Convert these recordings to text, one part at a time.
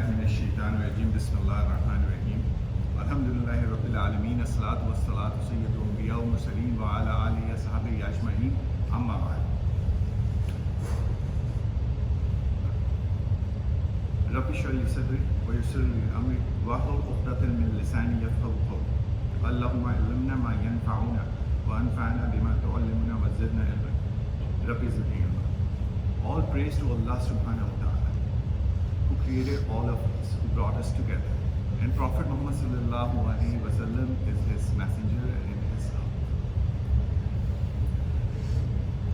Bismillahirrahmanirrahim. Bismillahirrahmanirrahim. Alhamdulillahi Rabbil Alameen. As-salatu was-salatu Sayyidul Anbiya wa Mursaleen wa ala alihi wa sahbihi ajma'in. Amma ba'd. Rabbi shrah li sadri wa yassir li amri wahlul 'uqdatan min lisani yafqahu qawli. Allahumma 'allimna ma yanfa'una wa anfa'na bima tu'allimuna wa zidna ilma. Rabbi zidni ilma. All praise to Allah subhanahu wa ta'ala, who created all of us, who brought us together. And Prophet Muhammad sallallahu alaihi wasallam is his messenger and his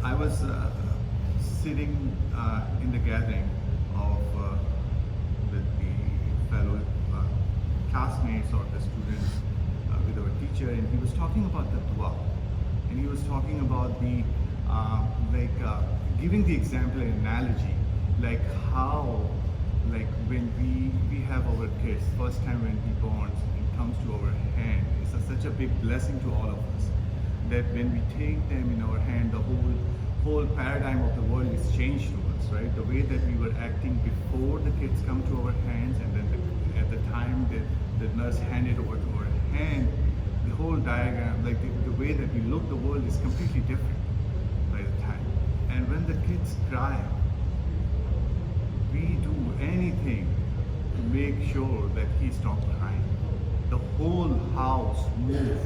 I was sitting in the gathering of with the fellow classmates or the students with our teacher, and he was talking about the dua, and he was talking about the giving the example and analogy, like how, like when we have our kids, first time when he born, it comes to our hand. It's such a big blessing to all of us that when we take them in our hand, the whole paradigm of the world is changed to us, right? The way that we were acting before the kids come to our hands, and then at the time that the nurse handed over to our hand, the whole diagram, like the way that we look, the world is completely different by the time. And when the kids cry, we do anything to make sure that he stops crying. The whole house moves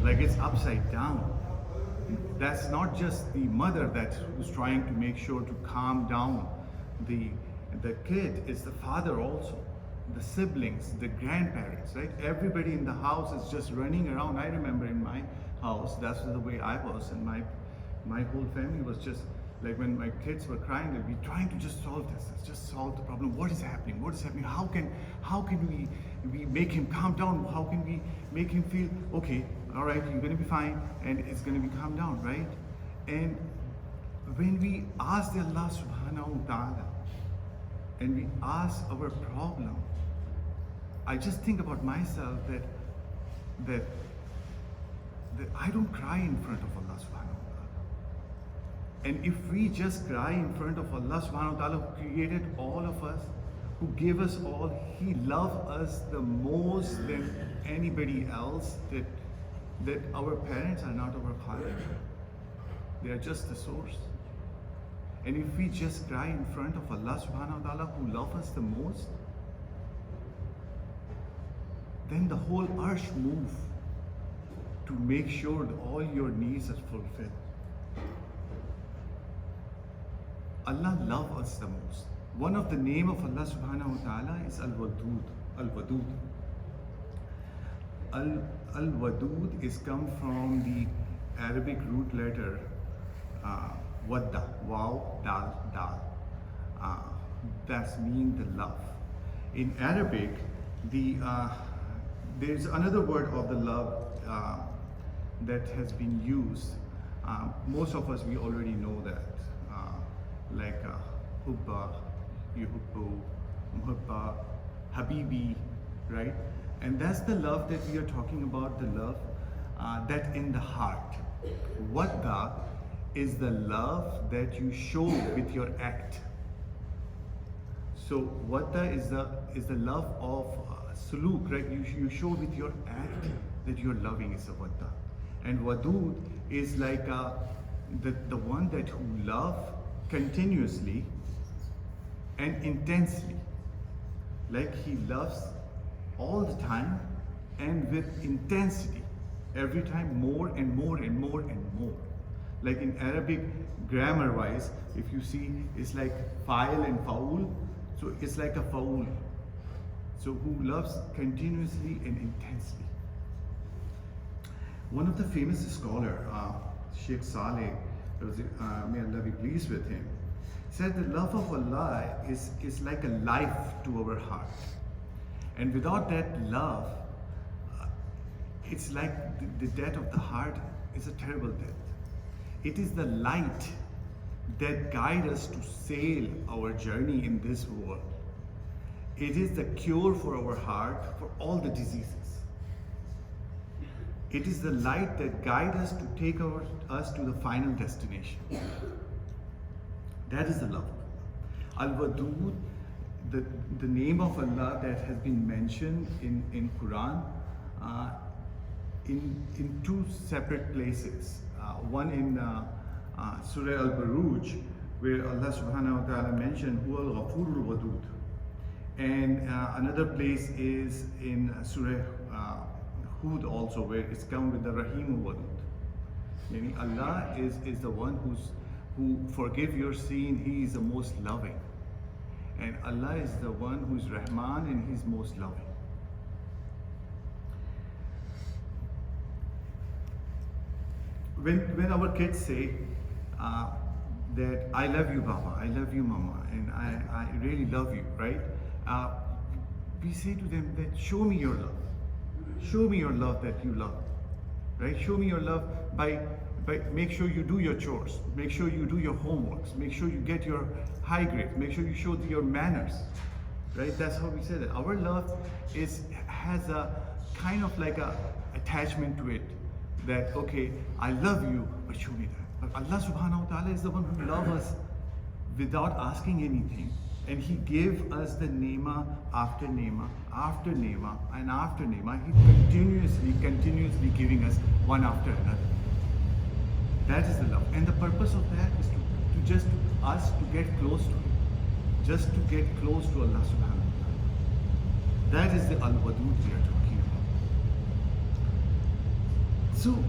like it's upside down. That's not just the mother that who's trying to make sure to calm down the kid, it's the father also, the siblings, the grandparents, right? Everybody in the house is just running around. I remember in my house, that's the way I was, and my whole family was just like, when my kids were crying, they'd be trying to just solve this. Let's just solve the problem. What is happening? What is happening? How can we make him calm down? How can we make him feel okay? All right, you're gonna be fine, and it's gonna be calm down, right? And when we ask the Allah subhanahu wa ta'ala, and we ask our problem, I just think about myself that I don't cry in front of Allah subhanahu wa ta'ala. And if we just cry in front of Allah subhanahu wa ta'ala, who created all of us, who gave us all, He loves us the most than anybody else, that our parents are not our khaliq. They are just the source. And if we just cry in front of Allah subhanahu wa ta'ala, who loves us the most, then the whole arsh moves to make sure that all your needs are fulfilled. Allah loves us the most. One of the name of Allah subhanahu wa ta'ala is Al-Wadud. Al-Wadud. Al-Wadud is come from the Arabic root letter Wadda, Waw, Dal, Dal. That's mean the love. In Arabic, there's another word of the love that has been used. Most of us, we already know that. Like hubba, yuhubbu, muhabba, habibi, right? And that's the love that we are talking about, the love that in the heart. Wadda is the love that you show with your act. So wadda is the love of suluk, right? You show with your act that you're loving is a wadda. And wadud is like the one that who love continuously and intensely, like he loves all the time and with intensity, every time more and more and more and more. Like in Arabic grammar wise, if you see, it's like fa'il and fa'ul, so it's like a fa'ul, so who loves continuously and intensely. One of the famous scholar, Sheikh Saleh, may Allah be pleased with him, said the love of Allah is like a life to our heart. And without that love, it's like the death of the heart is a terrible death. It is the light that guides us to sail our journey in this world. It is the cure for our heart for all the diseases. It is the light that guides us to take us to the final destination. That is the love. Al-Wadud the, the name of Allah that has been mentioned in Quran uh, in two separate places. One in Surah Al-Baruj, where Allah subhanahu wa ta'ala mentioned Huwa al-Ghafurul Wadud. And another place is in Surah Hud also, where it's come with the Rahim Wadud. Meaning Allah is the one who forgive your sin. He is the most loving. And Allah is the one who is Rahman and He's most loving. When our kids say that I love you, Baba, I love you, Mama, and I really love you, right? We say to them that show me your love. Show me your love that you love, right? Show me your love by make sure you do your chores, make sure you do your homeworks, make sure you get your high grades, make sure you show your manners, right? That's how we say that. Our love has a kind of like a attachment to it, that okay, I love you, but show me that. But Allah subhanahu wa ta'ala is the one who loves us without asking anything. And He gave us the nema after nema, after nema, and after nema. He continuously giving us one after another. That is the love. And the purpose of that is to just us to get close to Him. Just to get close to Allah subhanahu wa ta'ala. That is the al-wadud we are talking about. So,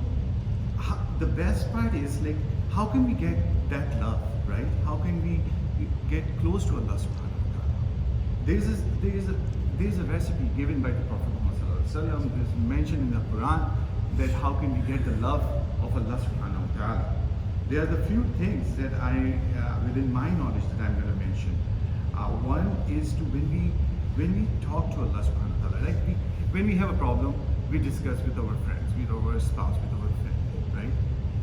the best part is like, how can we get that love, right? How can we get close to Allah subhanahu wa ta'ala? There is a recipe given by the Prophet Muhammad sallallahu alaihi wasallam. It is mentioned in the Quran that how can we get the love of Allah subhanahu wa ta'ala. There are the few things that within my knowledge that I'm going to mention. One is to when we talk to Allah subhanahu wa ta'ala, like when we have a problem, we discuss with our friends, with our spouse, with our family, right?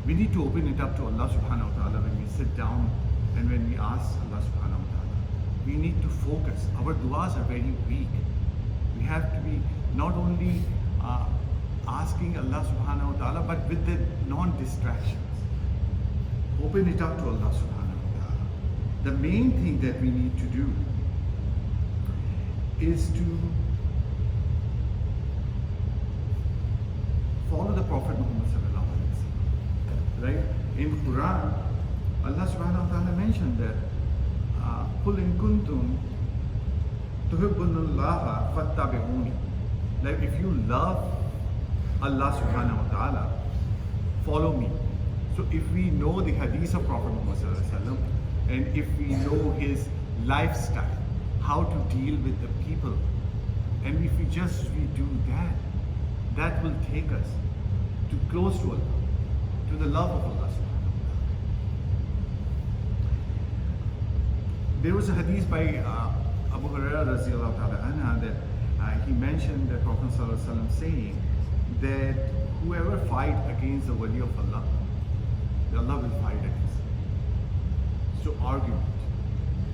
We need to open it up to Allah subhanahu wa ta'ala when we sit down and when we ask Allah subhanahu wa ta'ala. We need to focus. Our du'as are very weak. We have to be not only asking Allah subhanahu wa ta'ala, but with the non-distractions. Open it up to Allah subhanahu wa ta'ala. The main thing that we need to do is to follow the Prophet Muhammad sallallahu alaihi wasallam. Right? In Quran, Allah subhanahu wa ta'ala mentioned that قُلْ إِن كُنْتُمْ تُحِبُّونَ اللَّهَ فَاتَّبِعُونِي. Like if you love Allah subhanahu wa ta'ala, follow me. So if we know the hadith of Prophet Muhammad sallallahu alaihi wasallam, and if we know his lifestyle, how to deal with the people, and if we do that, that will take us to close to Allah, to the love of Allah subhanahu wa ta'ala. There was a hadith by Abu Hurairah radiallahu ta'ala anha that he mentioned the Prophet sallallahu alaihi wasallam saying that whoever fight against the wali of Allah, Allah will fight against him. So argument,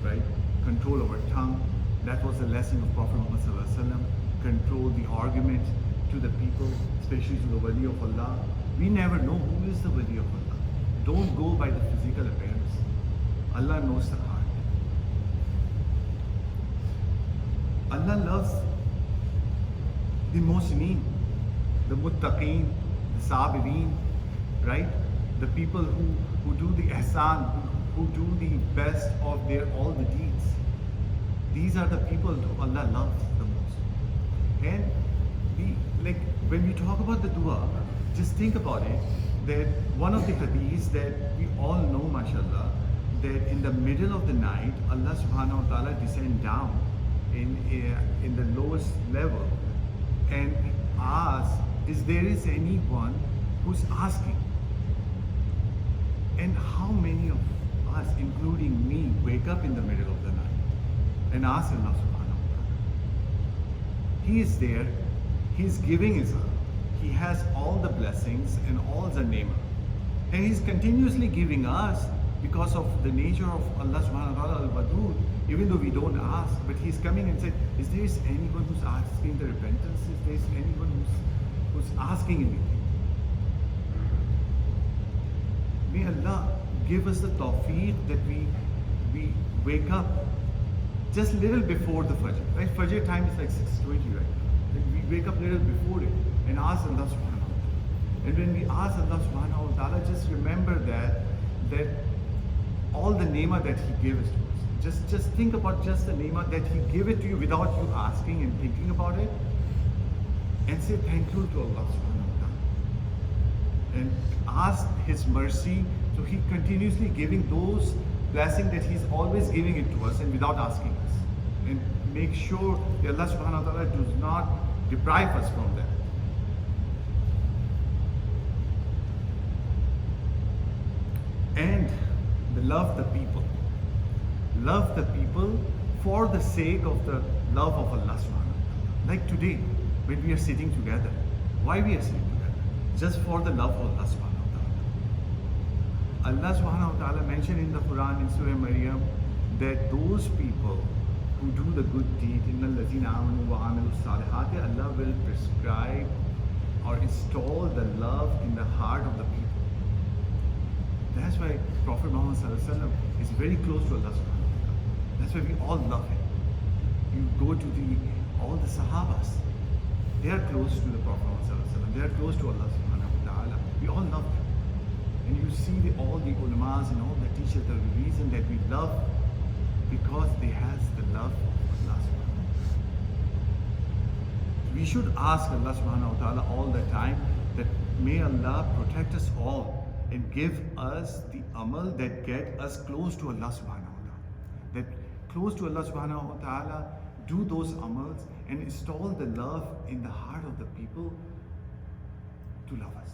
right? Control our tongue. That was the lesson of Prophet Muhammad sallallahu alaihi wasallam. Control the argument to the people, especially to the wali of Allah. We never know who is the wali of Allah. Don't go by the physical appearance. Allah knows the heart. Allah loves the muhsineen, the muttaqeen, the sabirin, right? The people who do the ihsan, who do the best of all the deeds. These are the people who Allah loves the most. And when we talk about the dua, just think about it, that one of the hadiths that we all know, mashallah, that in the middle of the night, Allah subhanahu wa ta'ala descend down in the lowest level and ask, is there anyone who's asking? And how many of us, including me, wake up in the middle of the night and ask Allah subhanahu wa ta'ala? He is there, He's giving His love. He has all the blessings and all the ni'mah. And He's continuously giving us because of the nature of Allah subhanahu wa ta'ala al-Wadud, even though we don't ask, but He's coming and said, is there anyone who's asking the repentance? Is there anyone who's asking anything? May Allah give us the tawfiq that we wake up just little before the Fajr, right? Fajr time is like 6:20, right? Then we wake up little before it and ask Allah subhanahu wa ta'ala. And when we ask Allah subhanahu wa ta'ala, just remember that all the ni'mah that He gave us to us. Just think about just the ni'mah that He gave it to you without you asking and thinking about it. And say thank you to Allah subhanahu wa ta'ala. And ask His mercy. So He continuously giving those blessings that He's always giving it to us and without asking us. And make sure that Allah subhanahu wa ta'ala does not deprive us from that. And love the people. Love the people for the sake of the love of Allah subhanahu wa ta'ala. Like today, when we are sitting together. Why we are sitting together? Just for the love of Allah subhanahu wa ta'ala. Allah subhanahu wa ta'ala mentioned in the Quran in Surah Maryam that those people who do the good deed, إِنَّ الَّذِينَ آمَنُوا وَعَمِلُوا الصَّالِحَاتِ, Allah will prescribe or install the love in the heart of the people. That's why Prophet Muhammad is very close to Allah subhanahu wa ta'ala. That's why we all love him. You go to all the Sahabas, they are close to the Prophet Muhammad, they are close to Allah subhanahu wa ta'ala. We all love them. And you see all the ulamas and all the teachers, the reason that we love, because they has the love of Allah subhanahu wa ta'ala. We should ask Allah subhanahu wa ta'ala all the time that may Allah protect us all and give us the amal that get us close to Allah subhanahu wa ta'ala. That close to Allah subhanahu wa ta'ala, do those amals and install the love in the heart of the people to love us.